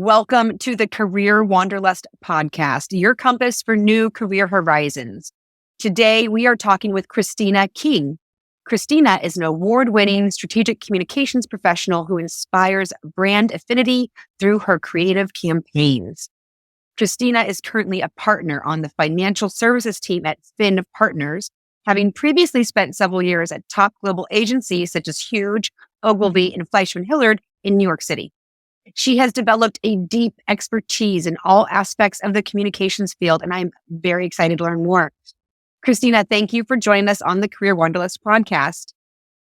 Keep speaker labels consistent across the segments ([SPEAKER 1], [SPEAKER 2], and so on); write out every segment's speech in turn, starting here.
[SPEAKER 1] Welcome to the Career Wanderlust podcast, your compass for new career horizons. Today, we are talking with Kristina King. Kristina is an award-winning strategic communications professional who inspires brand affinity through her creative campaigns. Kristina is currently a partner on the financial services team at Finn Partners, having previously spent several years at top global agencies such as Huge, Ogilvy, and Fleishman Hillard in New York City. She has developed a deep expertise in all aspects of the communications field, and I'm very excited to learn more. Kristina, thank you for joining us on the Career Wanderlust podcast.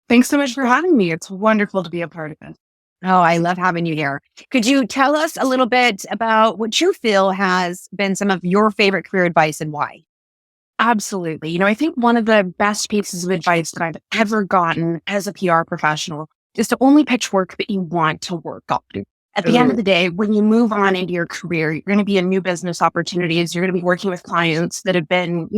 [SPEAKER 2] Thanks so much for having me. It's wonderful to be a part of it.
[SPEAKER 1] Oh, I love having you here. Could you tell us a little bit about what you feel has been some of your favorite career advice and why?
[SPEAKER 2] Absolutely. I think one of the best pieces of advice that I've ever gotten as a PR professional is to only pitch work that you want to work on. At the end of the day, when you move on into your career, you're going to be in new business opportunities. You're going to be working with clients that have been,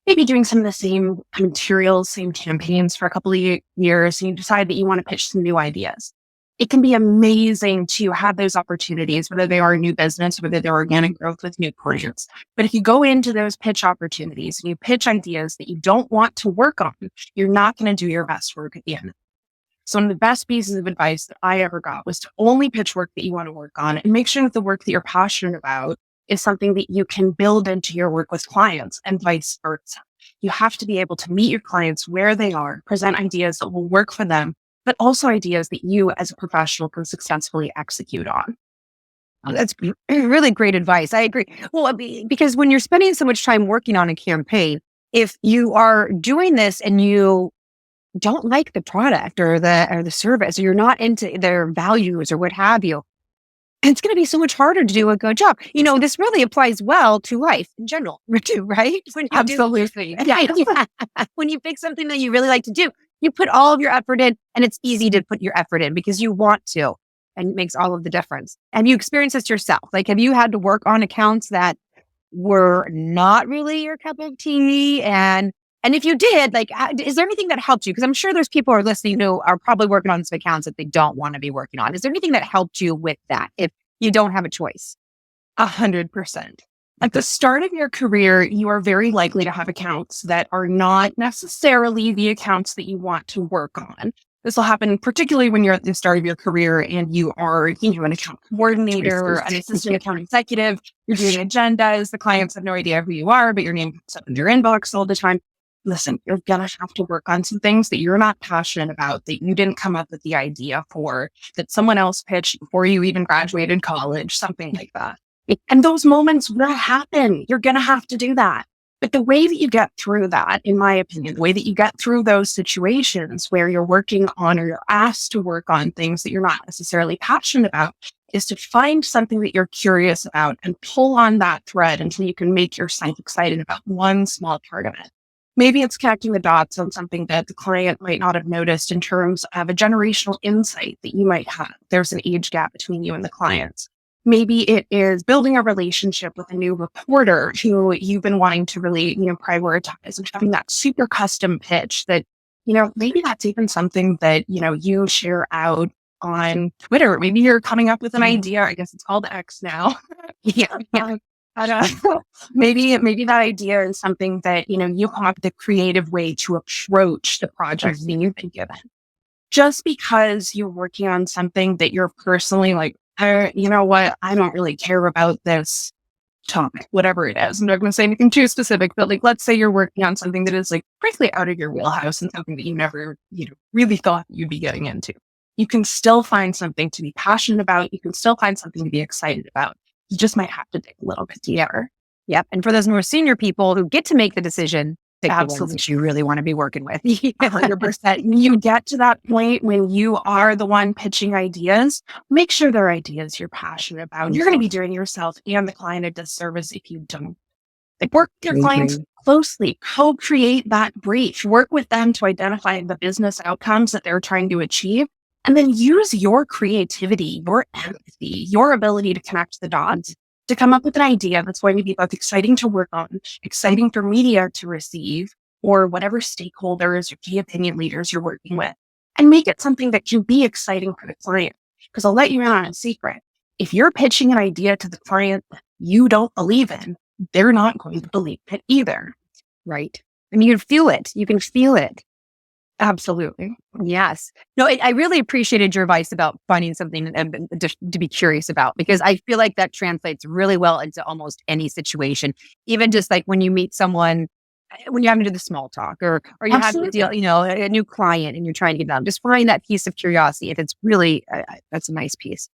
[SPEAKER 2] maybe doing some of the same materials, same campaigns for a couple of years. And you decide that you want to pitch some new ideas. It can be amazing to have those opportunities, whether they are new business, whether they're organic growth with new clients. But if you go into those pitch opportunities and you pitch ideas that you don't want to work on, you're not going to do your best work at the end. So one of the best pieces of advice that I ever got was to only pitch work that you want to work on and make sure that the work that you're passionate about is something that you can build into your work with clients and vice versa. You have to be able to meet your clients where they are, present ideas that will work for them, but also ideas that you as a professional can successfully execute on.
[SPEAKER 1] Oh, that's really great advice. I agree. Well, because when you're spending so much time working on a campaign, if you are doing this and you don't like the product or the service, or you're not into their values or what have you, it's going to be so much harder to do a good job. This really applies well to life in general, too, right?
[SPEAKER 2] Absolutely.
[SPEAKER 1] Yeah. When you pick something that you really like to do, you put all of your effort in, and it's easy to put your effort in because you want to, and it makes all of the difference. Have you experienced this yourself? Like, have you had to work on accounts that were not really your cup of tea? And if you did, is there anything that helped you? Because I'm sure there's people who are listening who are probably working on some accounts that they don't want to be working on. Is there anything that helped you with that if you don't have a choice?
[SPEAKER 2] 100%. At the start of your career, you are very likely to have accounts that are not necessarily the accounts that you want to work on. This will happen particularly when you're at the start of your career and you are, an account coordinator or an assistant account executive. You're doing agendas. The clients have no idea who you are, but your name comes up in your inbox all the time. Listen, you're going to have to work on some things that you're not passionate about, that you didn't come up with the idea for, that someone else pitched before you even graduated college, something like that. And those moments will happen. You're going to have to do that. But the way that you get through that, in my opinion, the way that you get through those situations where you're working on or you're asked to work on things that you're not necessarily passionate about is to find something that you're curious about and pull on that thread until you can make yourself excited about one small part of it. Maybe it's connecting the dots on something that the client might not have noticed in terms of a generational insight that you might have. There's an age gap between you and the clients. Maybe it is building a relationship with a new reporter who you've been wanting to really, prioritize and having that super custom pitch that, maybe that's even something that, you share out on Twitter. Maybe you're coming up with an idea. I guess it's called X now.
[SPEAKER 1] Yeah.
[SPEAKER 2] Maybe that idea is something that, you have the creative way to approach the project that you've been given. Just because you're working on something that you're personally like, you know what, I don't really care about this topic, whatever it is. I'm not going to say anything too specific, but let's say you're working on something that is frankly out of your wheelhouse and something that you never, really thought you'd be getting into. You can still find something to be passionate about. You can still find something to be excited about. You just might have to dig a little bit deeper.
[SPEAKER 1] Yep. And for those more senior people who get to make the decision, pick
[SPEAKER 2] Absolutely.
[SPEAKER 1] the ones that you really want to be working with.
[SPEAKER 2] 100%. You get to that point when you are the one pitching ideas, make sure they're ideas you're passionate about. You're going to be doing yourself and the client a disservice if you don't. Work with your clients closely, co-create that brief, work with them to identify the business outcomes that they're trying to achieve. And then use your creativity, your empathy, your ability to connect the dots to come up with an idea that's going to be both exciting to work on, exciting for media to receive, or whatever stakeholders or key opinion leaders you're working with, and make it something that can be exciting for the client. Because I'll let you in on a secret. if you're pitching an idea to the client that you don't believe in, they're not going to believe it either.
[SPEAKER 1] Right. And you can feel it. You can feel it.
[SPEAKER 2] Absolutely.
[SPEAKER 1] Yes. No, I really appreciated your advice about finding something to be curious about, because I feel like that translates really well into almost any situation. Even just like when you meet someone, when you're having to do the small talk, or you have to deal, a new client and you're trying to get them, just find that piece of curiosity. If it's really, that's a nice piece.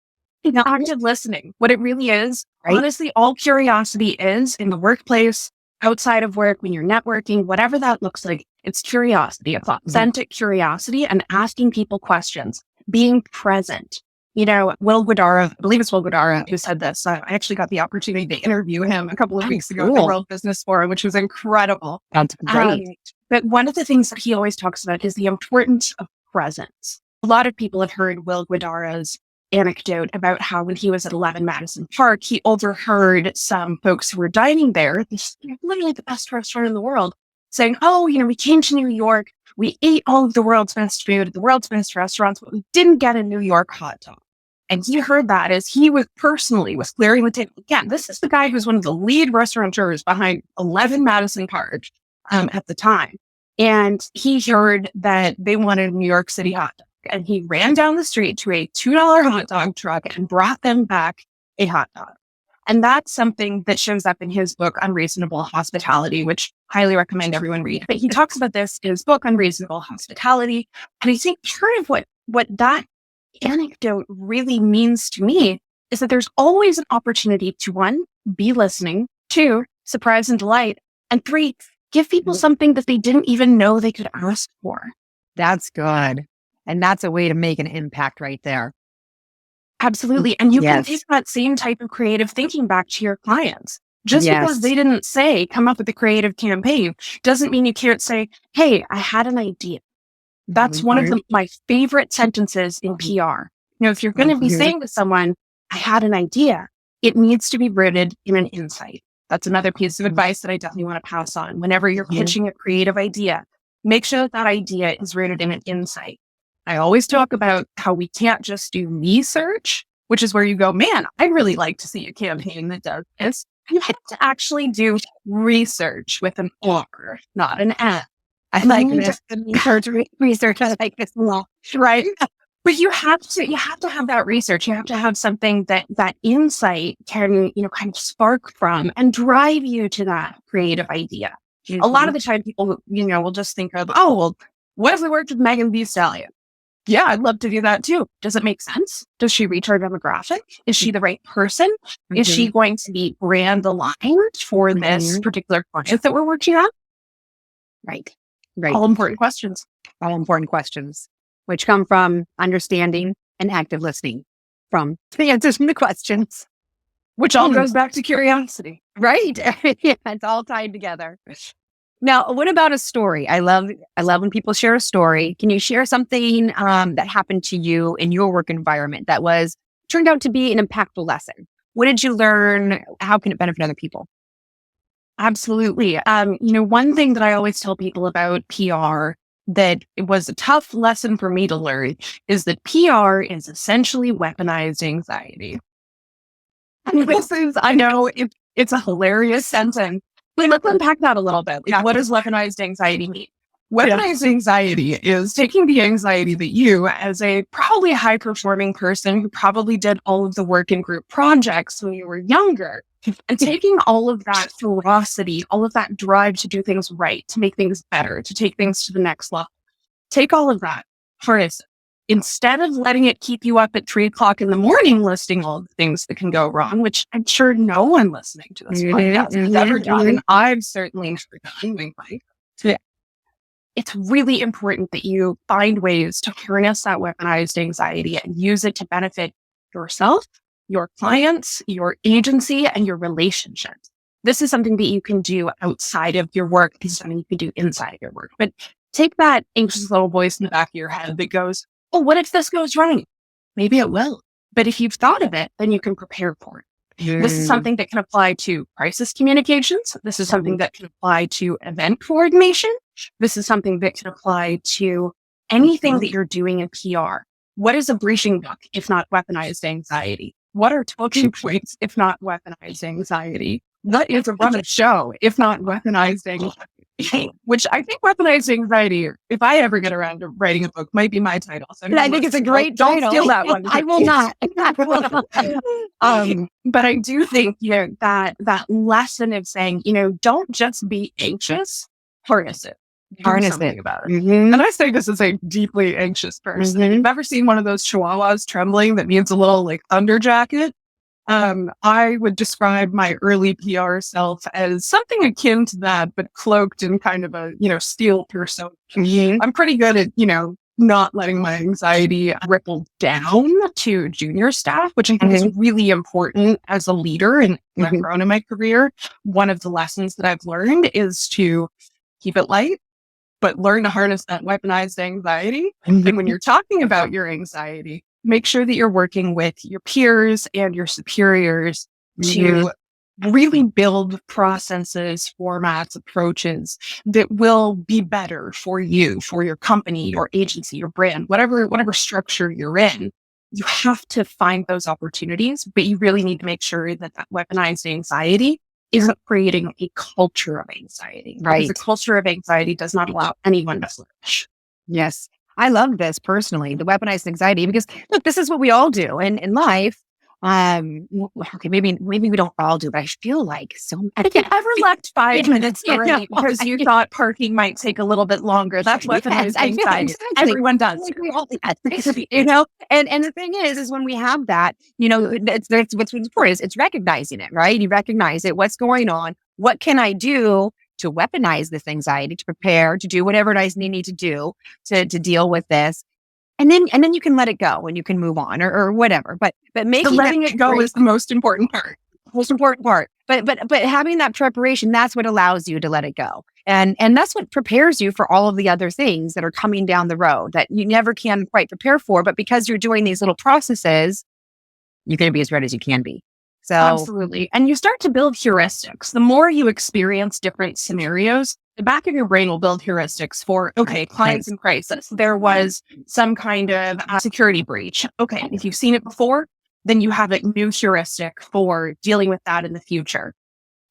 [SPEAKER 2] Now, active listening, what it really is,
[SPEAKER 1] Right?
[SPEAKER 2] honestly, all curiosity is in the workplace, outside of work, when you're networking, whatever that looks like, it's curiosity. It's authentic curiosity and asking people questions, being present. Will Guidara, I believe it's Will Guidara who said this. I actually got the opportunity to interview him a couple of weeks ago at the World Business Forum, which was incredible.
[SPEAKER 1] That's great.
[SPEAKER 2] But one of the things that he always talks about is the importance of presence. A lot of people have heard Will Guidara's anecdote about how when he was at 11 Madison Park, he overheard some folks who were dining there, this literally the best restaurant in the world, saying, oh, we came to New York, we ate all of the world's best food at the world's best restaurants, but we didn't get a New York hot dog. And he heard that as he was clearing the table. Again, this is the guy who's one of the lead restaurateurs behind 11 Madison Park at the time. And he heard that they wanted a New York City hot dog. And he ran down the street to a $2 hot dog truck and brought them back a hot dog. And that's something that shows up in his book, Unreasonable Hospitality, which I highly recommend everyone read. But he talks about this in his book, Unreasonable Hospitality. And I think part of what that anecdote really means to me is that there's always an opportunity to, 1, be listening, 2, surprise and delight, and 3, give people something that they didn't even know they could ask for.
[SPEAKER 1] That's good. And that's a way to make an impact right there.
[SPEAKER 2] Absolutely. And you can take that same type of creative thinking back to your clients. Just because they didn't say, come up with a creative campaign, doesn't mean you can't say, hey, I had an idea. That's one of my favorite sentences in PR. If you're going to be saying to someone, I had an idea, it needs to be rooted in an insight. That's another piece of advice that I definitely want to pass on. Whenever you're pitching a creative idea, make sure that idea is rooted in an insight. I always talk about how we can't just do research, which is where you go, man, I'd really like to see a campaign that does this. You have to actually do research with an R, not an N.
[SPEAKER 1] I like this. Research. I like this a lot.
[SPEAKER 2] Right? But you have to have that research. You have to have something that insight can, kind of spark from and drive you to that creative idea. A lot of the time people, will just think of, oh, well, what if we worked with Megan Thee Stallion? Yeah, I'd love to do that too. Does it make sense? Does she reach our demographic? Is she the right person? Is she going to be brand aligned for this particular client that we're working on?
[SPEAKER 1] Right.
[SPEAKER 2] All important questions.
[SPEAKER 1] All important questions, which come from understanding and active listening, from the answers from the questions.
[SPEAKER 2] Which all goes back to curiosity.
[SPEAKER 1] Right. It's all tied together. Now, what about a story? I love when people share a story. Can you share something that happened to you in your work environment that turned out to be an impactful lesson? What did you learn? How can it benefit other people?
[SPEAKER 2] Absolutely. One thing that I always tell people about PR that it was a tough lesson for me to learn is that PR is essentially weaponized anxiety. And I know it's a hilarious sentence. Let's unpack that a little bit. What does weaponized anxiety mean? Weaponized anxiety is taking the anxiety that you, as a probably high-performing person who probably did all of the work in group projects when you were younger, and taking all of that ferocity, all of that drive to do things right, to make things better, to take things to the next level. Take all of that, harness it. Instead of letting it keep you up at 3:00 in the morning listing all the things that can go wrong, which I'm sure no one listening to this podcast has ever done, and I've certainly never done. It's really important that you find ways to harness that weaponized anxiety and use it to benefit yourself, your clients, your agency, and your relationships. This is something that you can do outside of your work. This is something you can do inside your work. But take that anxious little voice in the back of your head that goes, oh, what if this goes wrong? Maybe it will. But if you've thought of it, then you can prepare for it. This is something that can apply to crisis communications. This is something that can apply to event coordination. This is something that can apply to anything that you're doing in PR. What is a briefing book if not weaponized anxiety? what are talking points if not weaponized anxiety? What is a run of show if not weaponized anxiety? Which I think weaponized anxiety, if I ever get around to writing a book, might be my title. So
[SPEAKER 1] I think it's a great
[SPEAKER 2] don't
[SPEAKER 1] title.
[SPEAKER 2] steal that one.
[SPEAKER 1] I will not. I will not.
[SPEAKER 2] But I do think, that lesson of saying, don't just be anxious, harness it.
[SPEAKER 1] Harness
[SPEAKER 2] something
[SPEAKER 1] it.
[SPEAKER 2] about it.
[SPEAKER 1] Mm-hmm.
[SPEAKER 2] And I say this as a deeply anxious person.
[SPEAKER 1] Mhm.
[SPEAKER 2] You've ever seen one of those chihuahuas trembling that needs a little thunder jacket? I would describe my early PR self as something akin to that, but cloaked in kind of a, steel persona.
[SPEAKER 1] Mhm.
[SPEAKER 2] I'm pretty good at, not letting my anxiety ripple down to junior staff, which I think is really important as a leader and grown in my career. One of the lessons that I've learned is to keep it light, but learn to harness that weaponized anxiety. And when you're talking about your anxiety, make sure that you're working with your peers and your superiors to really build processes, formats, approaches that will be better for you, for your company, your agency, your brand, whatever structure you're in. You have to find those opportunities, but you really need to make sure that weaponized anxiety isn't creating a culture of anxiety.
[SPEAKER 1] Right.
[SPEAKER 2] Because a culture of anxiety does not allow anyone to flourish.
[SPEAKER 1] Yes. I love this personally, the weaponized anxiety, because look, this is what we all do in life. Okay, maybe we don't all do, but I feel like so.
[SPEAKER 2] Have you ever left 5 minutes early because you thought parking might take a little bit longer? That's weaponized anxiety.
[SPEAKER 1] Exactly.
[SPEAKER 2] Everyone does.
[SPEAKER 1] Like we all, and the thing is when we have that, that's what's important is it's recognizing it, right? You recognize it. What's going on? What can I do to weaponize this anxiety, to prepare, to do whatever it is you need to do to deal with this? And then you can let it go and you can move on or whatever. But making
[SPEAKER 2] letting it go is the most important part.
[SPEAKER 1] But having that preparation, that's what allows you to let it go. And that's what prepares you for all of the other things that are coming down the road that you never can quite prepare for. But because you're doing these little processes, you're going to be as ready as you can be. So
[SPEAKER 2] absolutely. And you start to build heuristics. The more you experience different scenarios, the back of your brain will build heuristics for, okay, clients in crisis. There was some kind of security breach. Okay, if you've seen it before, then you have a new heuristic for dealing with that in the future.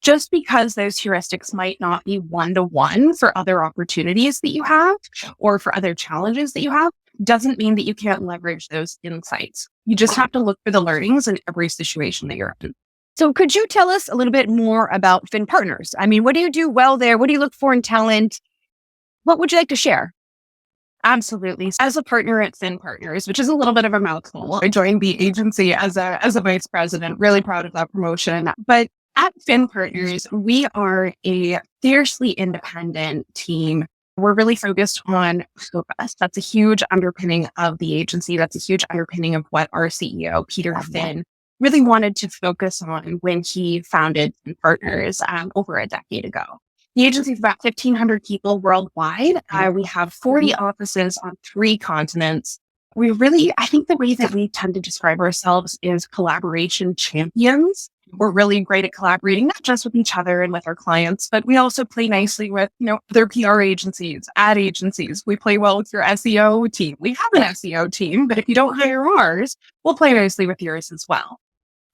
[SPEAKER 2] Just because those heuristics might not be one-to-one for other opportunities that you have or for other challenges that you have, doesn't mean that you can't leverage those insights. You just have to look for the learnings in every situation that you're in.
[SPEAKER 1] So could you tell us a little bit more about Finn Partners? I mean, what do you do well there? What do you look for in talent? What would you like to share?
[SPEAKER 2] Absolutely. As a partner at Finn Partners, which is a little bit of a mouthful, I joined the agency as a vice president, really proud of that promotion. But at Finn Partners, we are a fiercely independent team. We're really focused on focus. That's a huge underpinning of the agency. That's a huge underpinning of what our CEO, Peter Finn, really wanted to focus on when he founded Finn Partners over a decade ago. The agency is about 1,500 people worldwide. We have 40 offices on 3 continents. I think the way that we tend to describe ourselves is collaboration champions. We're really great at collaborating, not just with each other and with our clients, but we also play nicely with, other PR agencies, ad agencies. We play well with your SEO team. We have an SEO team, but if you don't hire ours, we'll play nicely with yours as well.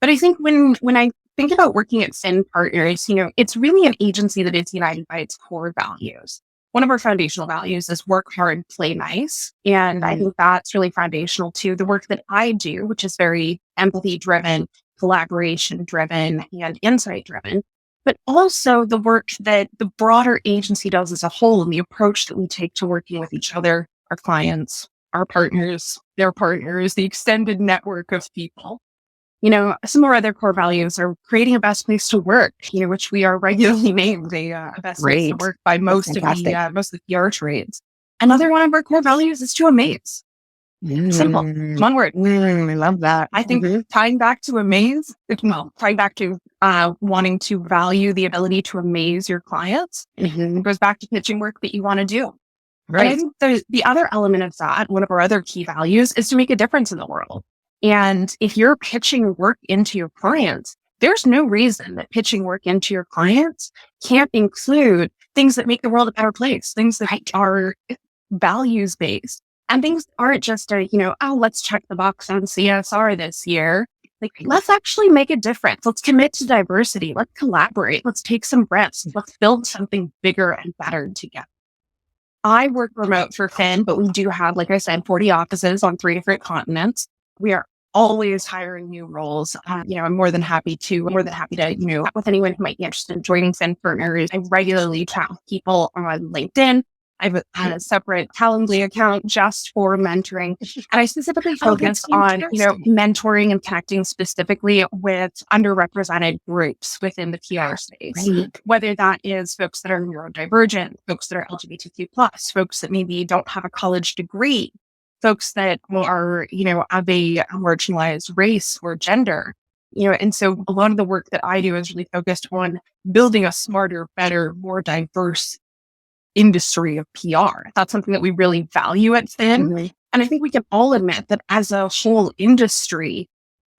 [SPEAKER 2] But I think when I think about working at Finn Partners, it's really an agency that is united by its core values. One of our foundational values is work hard, play nice. And I think that's really foundational to the work that I do, which is very empathy driven, collaboration driven, and insight driven, but also the work that the broader agency does as a whole and the approach that we take to working with each other, our clients, our partners, their partners, the extended network of people. Some of our other core values are creating a best place to work, which we are regularly named a best place to work by most of the PR trades. Another one of our core values is to amaze. Simple. One word.
[SPEAKER 1] I love that.
[SPEAKER 2] I think tying back to amaze, tying back to wanting to value the ability to amaze your clients, it goes back to pitching work that you want to do. Right. And I think the other element of that, one of our other key values, is to make a difference in the world. And if you're pitching work into your clients, there's no reason that pitching work into your clients can't include things that make the world a better place, things that are values-based, and things aren't just let's check the box on CSR this year. Like, let's actually make a difference. Let's commit to diversity. Let's collaborate. Let's take some risks. Let's build something bigger and better together. I work remote for Finn, but we do have, like I said, 40 offices on 3 different continents. We are always hiring new roles. I'm more than happy to, chat with anyone who might be interested in joining Finn Partners. I regularly chat with people on LinkedIn. I have a separate Calendly account just for mentoring. And I specifically focus on, mentoring and connecting specifically with underrepresented groups within the PR space.
[SPEAKER 1] Right.
[SPEAKER 2] Whether that is folks that are neurodivergent, folks that are LGBTQ+, folks that maybe don't have a college degree, folks that are, of a marginalized race or gender. And so a lot of the work that I do is really focused on building a smarter, better, more diverse industry of PR. That's something that we really value at Finn.
[SPEAKER 1] Mhm.
[SPEAKER 2] And I think we can all admit that as a whole industry,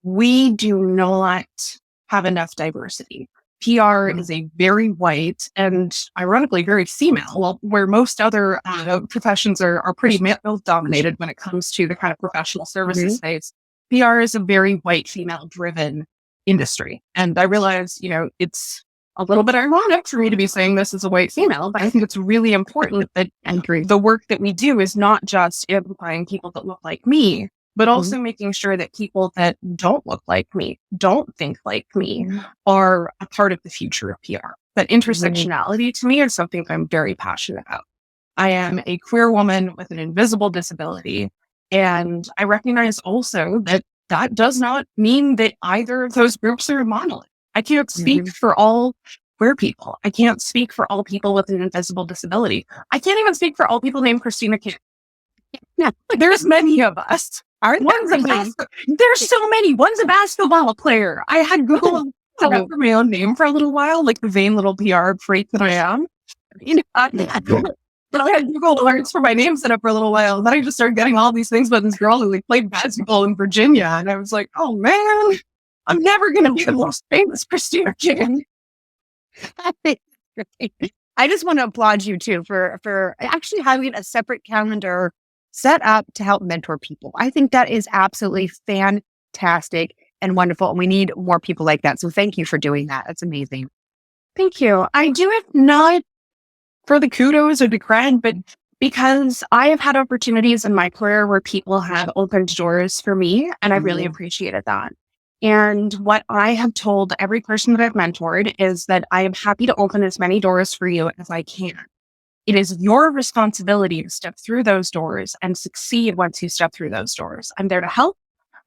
[SPEAKER 2] we do not have enough diversity. PR is a very white and ironically very female, well, where most other professions are pretty male dominated when it comes to the kind of professional services space. PR is a very white female driven industry. And I realize, it's a little bit ironic for me to be saying this as a white female, but I think it's really important that the work that we do is not just amplifying people that look like me, but also making sure that people that don't look like me, don't think like me, are a part of the future of PR. That intersectionality to me is something I'm very passionate about. I am a queer woman with an invisible disability, and I recognize also that that does not mean that either of those groups are a monolith. I can't speak for all queer people. I can't speak for all people with an invisible disability. I can't even speak for all people named Kristina King. Yeah, there's many of us. There's so many. One's a basketball player. I had Google for my own name for a little while, like the vain little PR freak that I am. But I had Google alerts for my name set up for a little while. Then I just started getting all these things about this girl who played basketball in Virginia. And I was like, oh man, I'm never going to be the most famous Kristina King.
[SPEAKER 1] I just want to applaud you too for actually having a separate calendar set up to help mentor people. I think that is absolutely fantastic and wonderful. And we need more people like that. So thank you for doing that. That's amazing.
[SPEAKER 2] Thank you. I do it not for the kudos or the credit, but because I have had opportunities in my career where people have opened doors for me, and I really appreciated that. And what I have told every person that I've mentored is that I am happy to open as many doors for you as I can. It is your responsibility to step through those doors and succeed once you step through those doors. I'm there to help.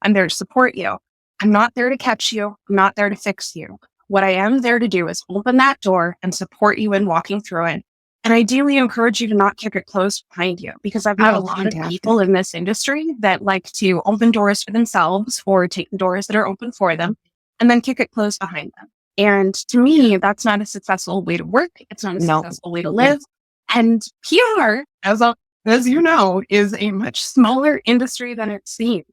[SPEAKER 2] I'm there to support you. I'm not there to catch you. I'm not there to fix you. What I am there to do is open that door and support you in walking through it. And ideally encourage you to not kick it closed behind you, because I've met a lot of people in this industry that like to open doors for themselves or take the doors that are open for them and then kick it closed behind them. And to me, that's not a successful way to work. It's not a successful way to live. And PR, as you know, is a much smaller industry than it seems.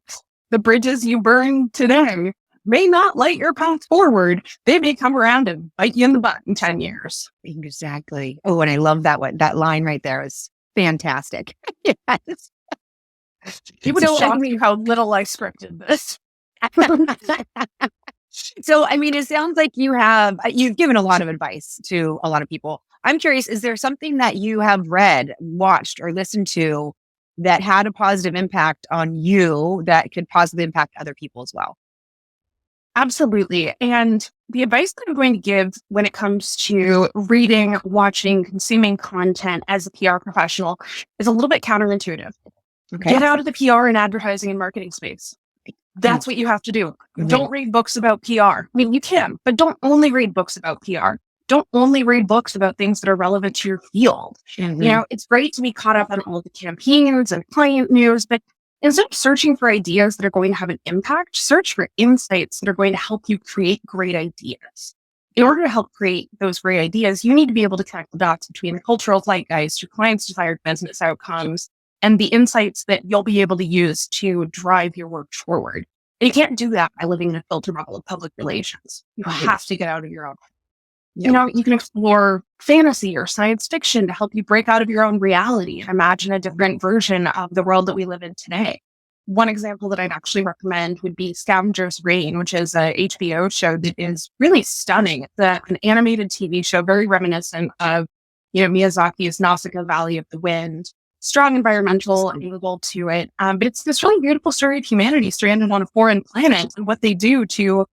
[SPEAKER 2] The bridges you burn today may not light your path forward. They may come around and bite you in the butt in 10 years.
[SPEAKER 1] Exactly. Oh, and I love that one. That line right there is fantastic. Yes.
[SPEAKER 2] It would shock me how little I scripted this.
[SPEAKER 1] So, I mean, it sounds like you've given a lot of advice to a lot of people. I'm curious, is there something that you have read, watched, or listened to that had a positive impact on you that could positively impact other people as well?
[SPEAKER 2] Absolutely. And the advice that I'm going to give when it comes to reading, watching, consuming content as a PR professional is a little bit counterintuitive. Okay. Get out of the PR and advertising and marketing space. That's what you have to do. Don't read books about PR. I mean, you can, but don't only read books about PR. Don't only read books about things that are relevant to your field. It's great to be caught up on all the campaigns and client news, but instead of searching for ideas that are going to have an impact, search for insights that are going to help you create great ideas. In order to help create those great ideas, you need to be able to connect the dots between the cultural zeitgeist, your client's desired business outcomes, and the insights that you'll be able to use to drive your work forward. And you can't do that by living in a filter bubble of public relations. You have to get out of your own. You can explore fantasy or science fiction to help you break out of your own reality and imagine a different version of the world that we live in today. one example that I'd actually recommend would be Scavenger's Reign, which is a HBO show that is really stunning. It's an animated TV show, very reminiscent of, Miyazaki's Nausicaa Valley of the Wind. Strong environmental angle to it. But it's this really beautiful story of humanity stranded on a foreign planet and what they do to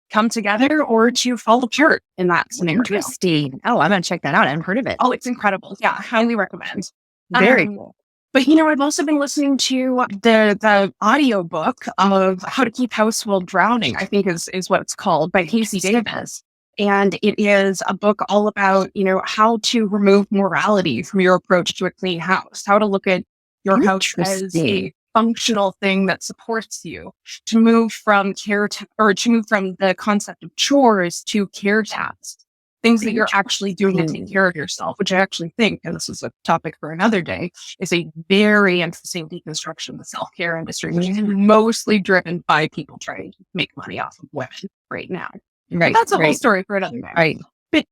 [SPEAKER 2] come together or to fall apart in that scenario.
[SPEAKER 1] Interesting. Oh, I'm going to check that out. I haven't heard of it.
[SPEAKER 2] Oh, it's incredible. Yeah, highly recommend.
[SPEAKER 1] Very cool.
[SPEAKER 2] But, I've also been listening to the audiobook of How to Keep House While Drowning, I think is what it's called, by Casey Davis. And it is a book all about, how to remove morality from your approach to a clean house, how to look at your house as a functional thing that supports you, to move from the concept of chores to care tasks, things that you're actually doing to take care of yourself, which I actually think, and this is a topic for another day, is a very interesting deconstruction of the self-care industry, which is mostly driven by people trying to make money off of women right now.
[SPEAKER 1] Right.
[SPEAKER 2] But that's a whole story for another day.
[SPEAKER 1] Right.
[SPEAKER 2] But,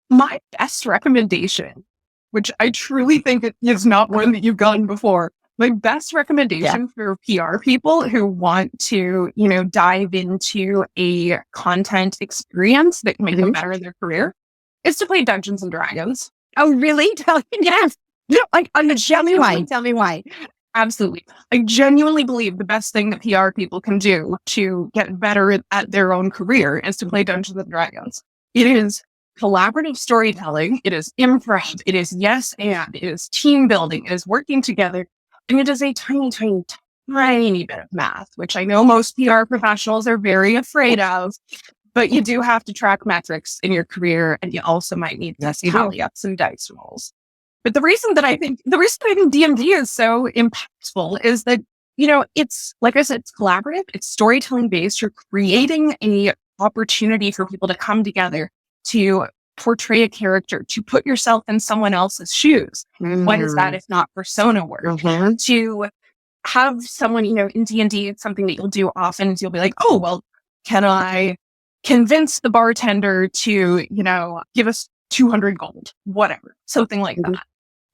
[SPEAKER 2] my best recommendation, which I truly think is not one that you've gotten before, my best recommendation for PR people who want to, dive into a content experience that can make them better in their career is to play Dungeons and Dragons.
[SPEAKER 1] Oh, really? Yes. Tell me why.
[SPEAKER 2] Absolutely. I genuinely believe the best thing that PR people can do to get better at their own career is to play Dungeons and Dragons. It is collaborative storytelling. It is improv. It is yes and. It is team building. It is working together. And it is a tiny, tiny, tiny bit of math, which I know most PR professionals are very afraid of. But you do have to track metrics in your career, and you also might need to tally up some dice rolls. But the reason I think D&D is so impactful is that, it's, like I said, it's collaborative, it's storytelling based. You're creating a opportunity for people to come together to portray a character, to put yourself in someone else's shoes. What is that if not persona work? To have someone, in D&D, it's something that you'll do often is you'll be like, oh, well, can I convince the bartender to, give us 200 gold, whatever, something like that.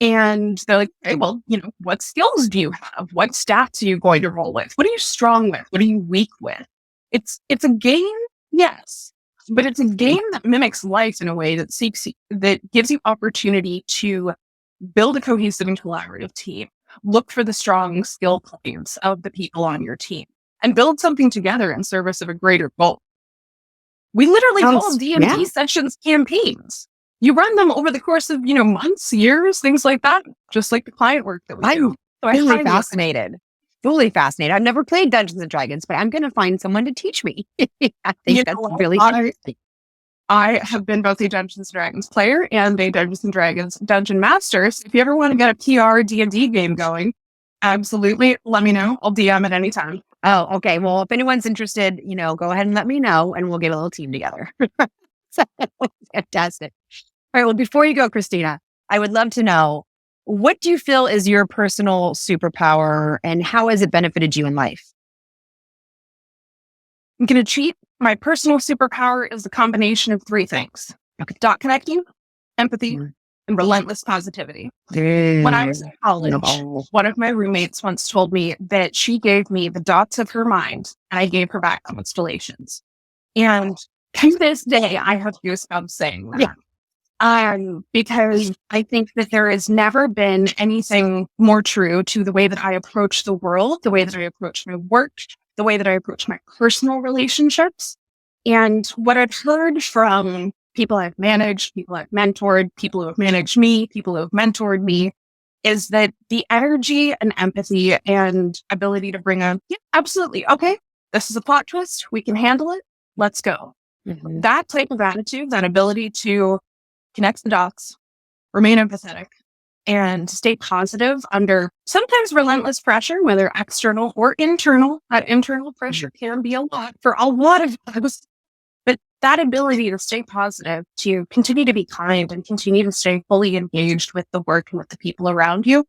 [SPEAKER 2] And they're like, hey, well, what skills do you have? What stats are you going to roll with? What are you strong with? What are you weak with? It's a game, yes, but it's a game that mimics life in a way that gives you opportunity to build a cohesive and collaborative team, look for the strong skill claims of the people on your team, and build something together in service of a greater goal. We literally call D&D sessions campaigns. You run them over the course of, months, years, things like that, just like the client work that we do. So
[SPEAKER 1] I'm fully fascinated. I've never played Dungeons and Dragons, but I'm going to find someone to teach me. I think that's really interesting.
[SPEAKER 2] I have been both a Dungeons and Dragons player and a Dungeons and Dragons dungeon master. So if you ever want to get a PR D&D game going, absolutely let me know. I'll DM at any time.
[SPEAKER 1] Oh, okay. Well, if anyone's interested, go ahead and let me know and we'll get a little team together. Fantastic. All right. Well, before you go, Kristina, I would love to know, what do you feel is your personal superpower and how has it benefited you in life?
[SPEAKER 2] I'm going to cheat. My personal superpower is a combination of three things. Dot connecting, empathy, and relentless positivity. When I was in college, one of my roommates once told me that she gave me the dots of her mind and I gave her back constellations. And to this day, I have goosebumps saying that. Because I think that there has never been anything more true to the way that I approach the world, the way that I approach my work, the way that I approach my personal relationships. And what I've heard from people I've managed, people I've mentored, people who have managed me, people who have mentored me, is that the energy and empathy and ability to bring absolutely, okay, this is a plot twist, we can handle it, let's go. That type of attitude, that ability to connect the dots, remain empathetic, and stay positive under sometimes relentless pressure, whether external or internal. That internal pressure can be a lot for a lot of us. But that ability to stay positive, to continue to be kind and continue to stay fully engaged with the work and with the people around you,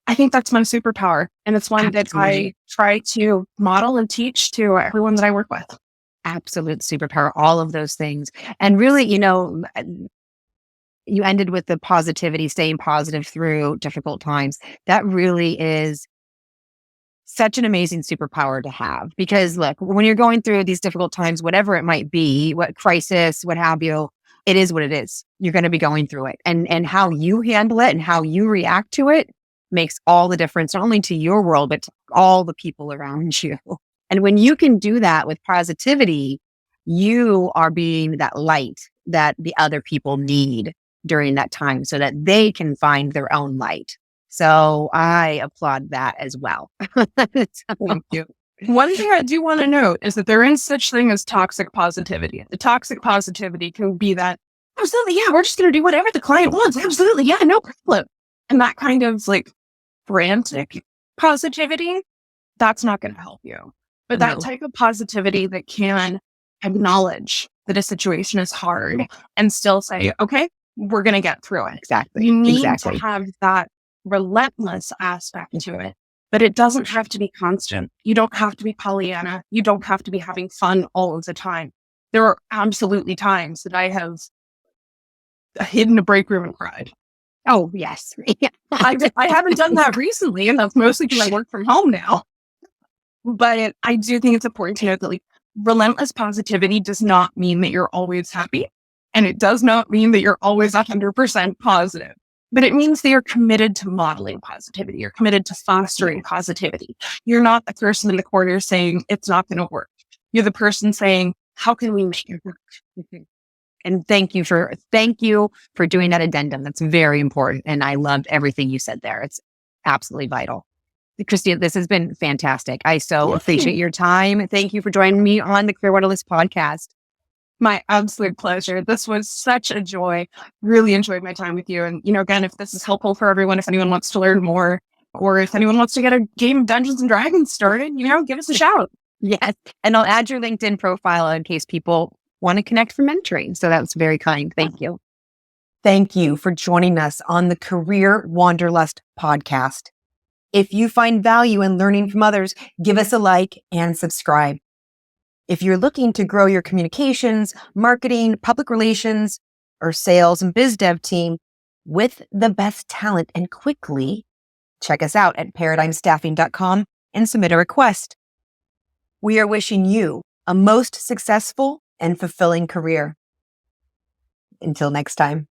[SPEAKER 2] I think that's my superpower. And it's one that I try to model and teach to everyone that I work with.
[SPEAKER 1] Absolute superpower, all of those things. And really, you ended with the positivity, staying positive through difficult times. That really is such an amazing superpower to have because look, when you're going through these difficult times, whatever it might be, what crisis, what have you, it is what it is. You're going to be going through it and how you handle it and how you react to it makes all the difference, not only to your world, but to all the people around you. And when you can do that with positivity, you are being that light that the other people need during that time so that they can find their own light. So I applaud that as well.
[SPEAKER 2] Thank you. One thing I do want to note is that there is such thing as toxic positivity. The toxic positivity can be that, absolutely, yeah, we're just going to do whatever the client wants. Absolutely, yeah, no problem. And that kind of like frantic positivity, that's not going to help you. But that type of positivity that can acknowledge that a situation is hard and still say, okay, we're going to get through it.
[SPEAKER 1] Exactly.
[SPEAKER 2] You need to have that relentless aspect to it, but it doesn't have to be constant. You don't have to be Pollyanna. You don't have to be having fun all of the time. There are absolutely times that I have hidden a break room and cried.
[SPEAKER 1] Oh, yes.
[SPEAKER 2] I haven't done that recently, and that's mostly because I work from home now. But I do think it's important to note that like relentless positivity does not mean that you're always happy. And it does not mean that you're always 100% positive. But it means that you're committed to modeling positivity. You're committed to fostering positivity. You're not the person in the corner saying it's not going to work. You're the person saying, how can we make it work?
[SPEAKER 1] And thank you for doing that addendum. That's very important. And I loved everything you said there. It's absolutely vital. Kristina, this has been fantastic. I so appreciate your time. Thank you for joining me on the Career Wanderlust podcast.
[SPEAKER 2] My absolute pleasure. This was such a joy. Really enjoyed my time with you. And, again, if this is helpful for everyone, if anyone wants to learn more, or if anyone wants to get a game of Dungeons and Dragons started, give us a shout.
[SPEAKER 1] Yes. And I'll add your LinkedIn profile in case people want to connect for mentoring. So that's very kind. Thank you. Thank you for joining us on the Career Wanderlust podcast. If you find value in learning from others, give us a like and subscribe. If you're looking to grow your communications, marketing, public relations, or sales and biz dev team with the best talent and quickly, check us out at paradigmstaffing.com and submit a request. We are wishing you a most successful and fulfilling career. Until next time.